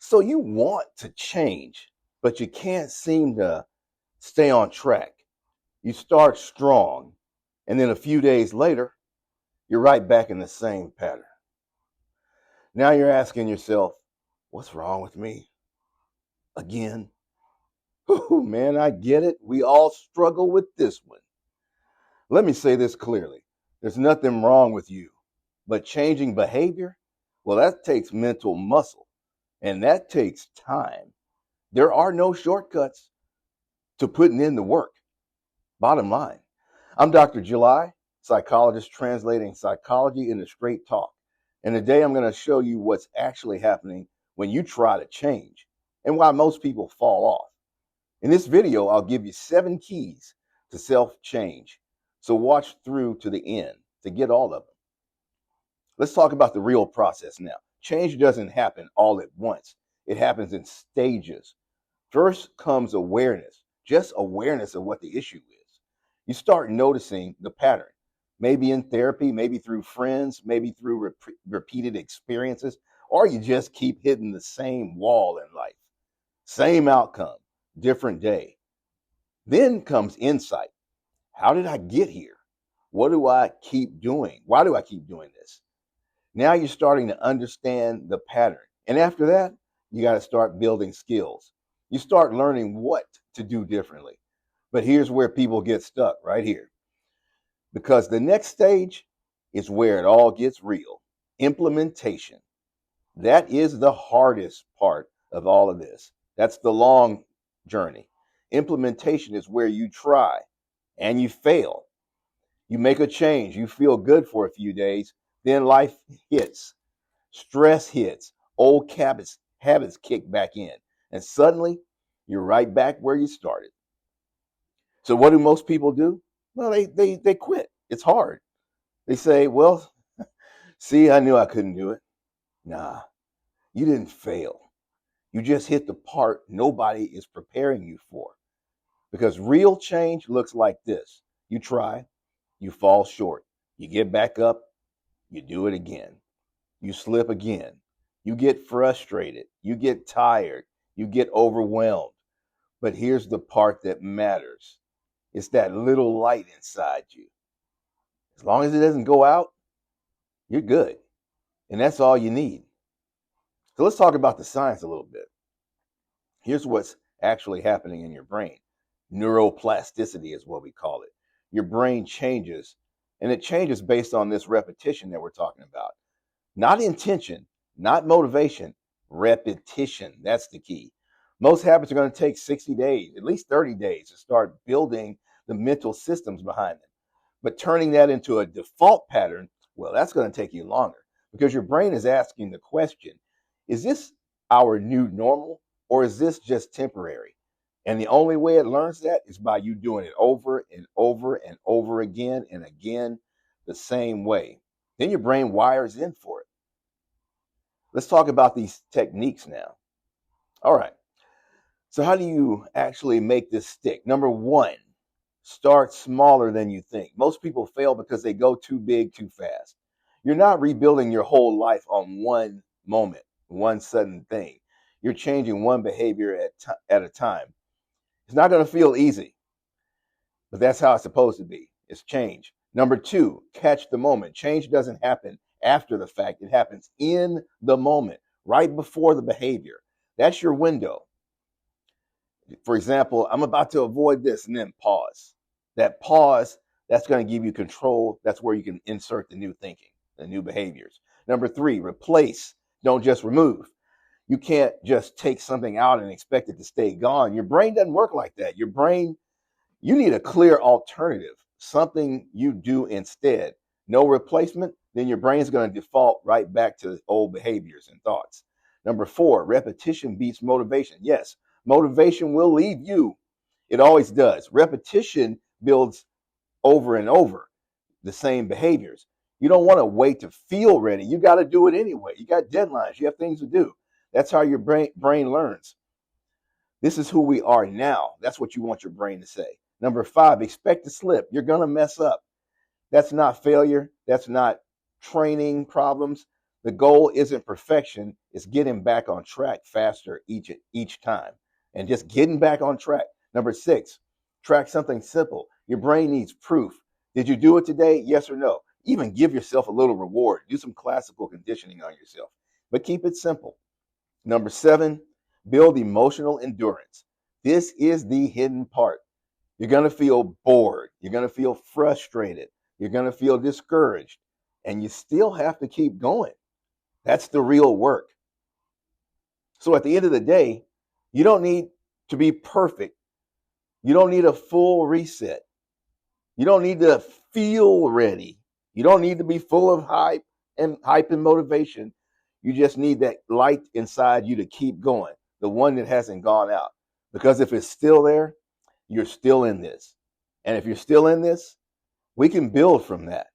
So you want to change, but you can't seem to stay on track. You start strong, and then a few days later, you're right back in the same pattern. Now you're asking yourself, what's wrong with me? Again? Oh, man, I get it. We all struggle with this one. Let me say this clearly. There's nothing wrong with you, but changing behavior, well, that takes mental muscle and that takes time. There are no shortcuts to putting in the work. Bottom line, I'm Dr. July, psychologist translating psychology into straight talk. And today I'm going to show you what's actually happening when you try to change and why most people fall off. In this video, I'll give you 7 keys to self-change. So watch through to the end to get all of them. Let's talk about the real process now. Change doesn't happen all at once. It happens in stages. First comes awareness, just awareness of what the issue is. You start noticing the pattern, maybe in therapy, maybe through friends, maybe through repeated experiences, or you just keep hitting the same wall in life. Same outcome, different day. Then comes insight. How did I get here? What do I keep doing? Why do I keep doing this? Now you're starting to understand the pattern. And after that, you got to start building skills. You start learning what to do differently. But here's where people get stuck, right here. Because the next stage is where it all gets real. Implementation. That is the hardest part of all of this. That's the long journey. Implementation is where you try and you fail. You make a change. You feel good for a few days. Then life hits. Stress hits. Old habits kick back in. And suddenly, you're right back where you started. So what do most people do? Well, they quit. It's hard. They say, well, see, I knew I couldn't do it. Nah, you didn't fail. You just hit the part nobody is preparing you for. Because real change looks like this. You try, you fall short. You get back up, you do it again. You slip again. You get frustrated. You get tired. You get overwhelmed. But here's the part that matters. It's that little light inside you. As long as it doesn't go out, you're good. And that's all you need. So let's talk about the science a little bit. Here's what's actually happening in your brain. Neuroplasticity is what we call it. Your brain changes, and it changes based on this repetition that we're talking about. Not intention, not motivation, repetition. That's the key. Most habits are going to take 60 days, at least 30 days to start building the mental systems behind them. But turning that into a default pattern, well, that's going to take you longer because your brain is asking the question, is this our new normal or is this just temporary? And the only way it learns that is by you doing it over and over and over again and again the same way. Then your brain wires in for it. Let's talk about these techniques now. All right. So how do you actually make this stick? Number 1, start smaller than you think. Most people fail because they go too big too fast. You're not rebuilding your whole life on one moment, one sudden thing. You're changing one behavior at a time. It's not going to feel easy, but that's how it's supposed to be. It's change. Number 2, catch the moment. Change doesn't happen after the fact. It happens in the moment, right before the behavior. That's your window. For example, I'm about to avoid this and then pause. That pause, that's going to give you control. That's where you can insert the new thinking, the new behaviors. Number 3, replace. Don't just remove. You can't just take something out and expect it to stay gone. Your brain doesn't work like that. Your brain, you need a clear alternative, something you do instead. No replacement, then your brain's going to default right back to old behaviors and thoughts. Number 4, repetition beats motivation. Yes, motivation will leave you. It always does. Repetition builds over and over the same behaviors. You don't want to wait to feel ready. You got to do it anyway. You got deadlines. You have things to do. That's how your brain learns. This is who we are now. That's what you want your brain to say. Number 5, expect to slip. You're going to mess up. That's not failure. That's not training problems. The goal isn't perfection, it's getting back on track faster each time and just getting back on track. Number 6, track something simple. Your brain needs proof. Did you do it today? Yes or no? Even give yourself a little reward. Do some classical conditioning on yourself, but keep it simple. Number 7, build emotional endurance. This is the hidden part. You're going to feel bored. You're going to feel frustrated. You're going to feel discouraged. And you still have to keep going. That's the real work. So at the end of the day, you don't need to be perfect. You don't need a full reset. You don't need to feel ready. You don't need to be full of hype and motivation. You just need that light inside you to keep going, the one that hasn't gone out. Because if it's still there, you're still in this. And if you're still in this, we can build from that.